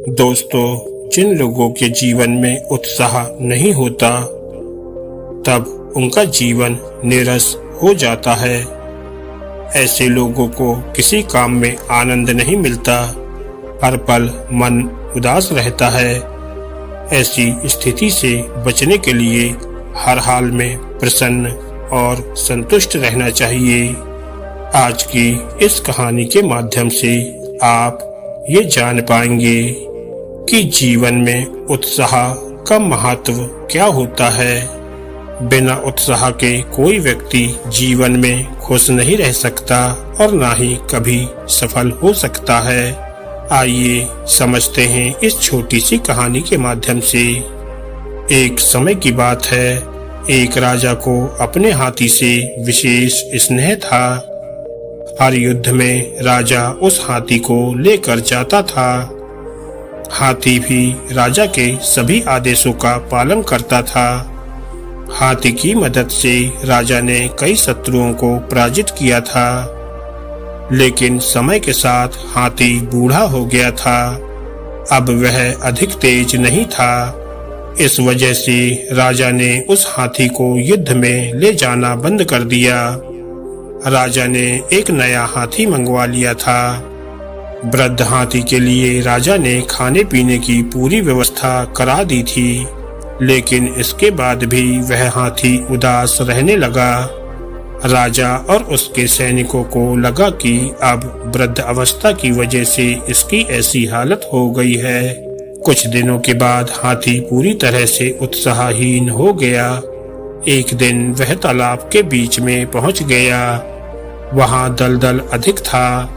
दोस्तों, जिन लोगों के जीवन में उत्साह नहीं होता तब उनका जीवन नीरस हो जाता है। ऐसे लोगों को किसी काम में आनंद नहीं मिलता, हर पल मन उदास रहता है। ऐसी स्थिति से बचने के लिए हर हाल में प्रसन्न और संतुष्ट रहना चाहिए। आज की इस कहानी के माध्यम से आप ये जान पाएंगे कि जीवन में उत्साह का महत्व क्या होता है। बिना उत्साह के कोई व्यक्ति जीवन में खुश नहीं रह सकता और ना ही कभी सफल हो सकता है। आइए समझते हैं इस छोटी सी कहानी के माध्यम से। एक समय की बात है, एक राजा को अपने हाथी से विशेष स्नेह था। हर युद्ध में राजा उस हाथी को लेकर जाता था। हाथी भी राजा के सभी आदेशों का पालन करता था। हाथी की मदद से राजा ने कई शत्रुओं को पराजित किया था, लेकिन समय के साथ हाथी बूढ़ा हो गया था। अब वह अधिक तेज नहीं था। इस वजह से राजा ने उस हाथी को युद्ध में ले जाना बंद कर दिया। राजा ने एक नया हाथी मंगवा लिया था। वृद्ध हाथी के लिए राजा ने खाने पीने की पूरी व्यवस्था करा दी थी, लेकिन इसके बाद भी वह हाथी उदास रहने लगा। राजा और उसके सैनिकों को लगा कि अब वृद्ध अवस्था की वजह से इसकी ऐसी हालत हो गई है। कुछ दिनों के बाद हाथी पूरी तरह से उत्साहहीन हो गया। एक दिन वह तालाब के बीच में पहुंच गया। वहां दलदल अधिक था।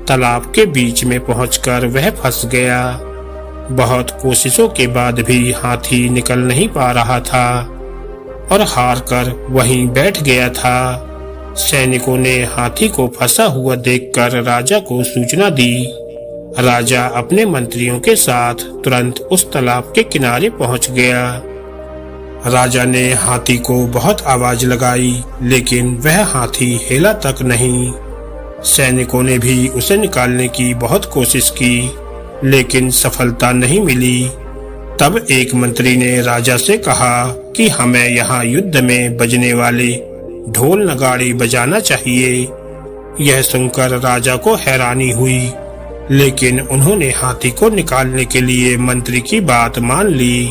तालाब के बीच में पहुंचकर वह फंस गया। बहुत कोशिशों के बाद भी हाथी निकल नहीं पा रहा था और हार कर वहीं बैठ गया था। सैनिकों ने हाथी को फंसा हुआ देखकर राजा को सूचना दी। राजा अपने मंत्रियों के साथ तुरंत उस तालाब के किनारे पहुंच गया। राजा ने हाथी को बहुत आवाज लगाई, लेकिन वह हाथी हिला तक नहीं। सैनिकों ने भी उसे निकालने की बहुत कोशिश की, लेकिन सफलता नहीं मिली। तब एक मंत्री ने राजा से कहा कि हमें यहाँ युद्ध में बजने वाले ढोल नगाड़े बजाना चाहिए। यह सुनकर राजा को हैरानी हुई, लेकिन उन्होंने हाथी को निकालने के लिए मंत्री की बात मान ली।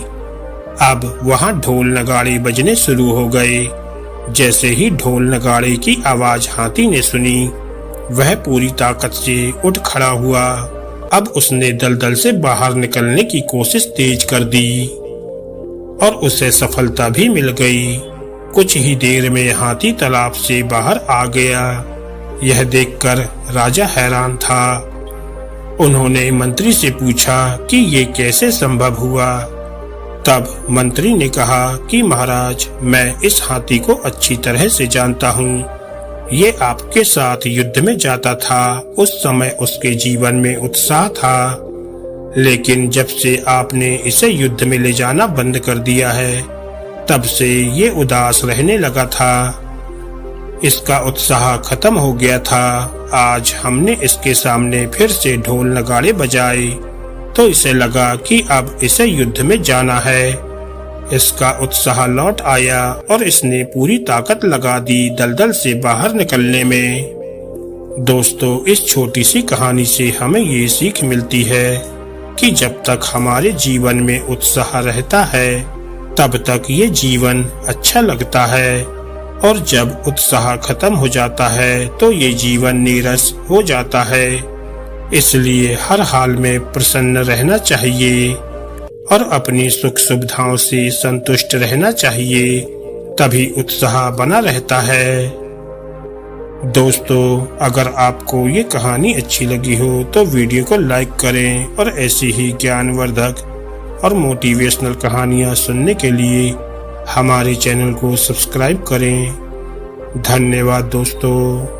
अब वहाँ ढोल नगाड़े बजने शुरू हो गए। जैसे ही ढोल नगाड़े की आवाज हाथी ने सुनी, वह पूरी ताकत से उठ खड़ा हुआ। अब उसने दलदल से बाहर निकलने की कोशिश तेज कर दी और उसे सफलता भी मिल गई। कुछ ही देर में हाथी तालाब से बाहर आ गया। यह देखकर राजा हैरान था। उन्होंने मंत्री से पूछा कि ये कैसे संभव हुआ। तब मंत्री ने कहा कि महाराज, मैं इस हाथी को अच्छी तरह से जानता हूँ। ये आपके साथ युद्ध में जाता था। उस समय उसके जीवन में उत्साह था, लेकिन जब से आपने इसे युद्ध में ले जाना बंद कर दिया है, तब से ये उदास रहने लगा था। इसका उत्साह खत्म हो गया था। आज हमने इसके सामने फिर से ढोल नगाड़े बजाए तो इसे लगा कि अब इसे युद्ध में जाना है। इसका उत्साह लौट आया और इसने पूरी ताकत लगा दी दलदल से बाहर निकलने में। दोस्तों, इस छोटी सी कहानी से हमें ये सीख मिलती है कि जब तक हमारे जीवन में उत्साह रहता है, तब तक ये जीवन अच्छा लगता है, और जब उत्साह खत्म हो जाता है तो ये जीवन नीरस हो जाता है। इसलिए हर हाल में प्रसन्न रहना चाहिए और अपनी सुख सुविधाओं से संतुष्ट रहना चाहिए, तभी उत्साह बना रहता है। दोस्तों, अगर आपको ये कहानी अच्छी लगी हो तो वीडियो को लाइक करें और ऐसी ही ज्ञानवर्धक और मोटिवेशनल कहानियाँ सुनने के लिए हमारे चैनल को सब्सक्राइब करें। धन्यवाद दोस्तों।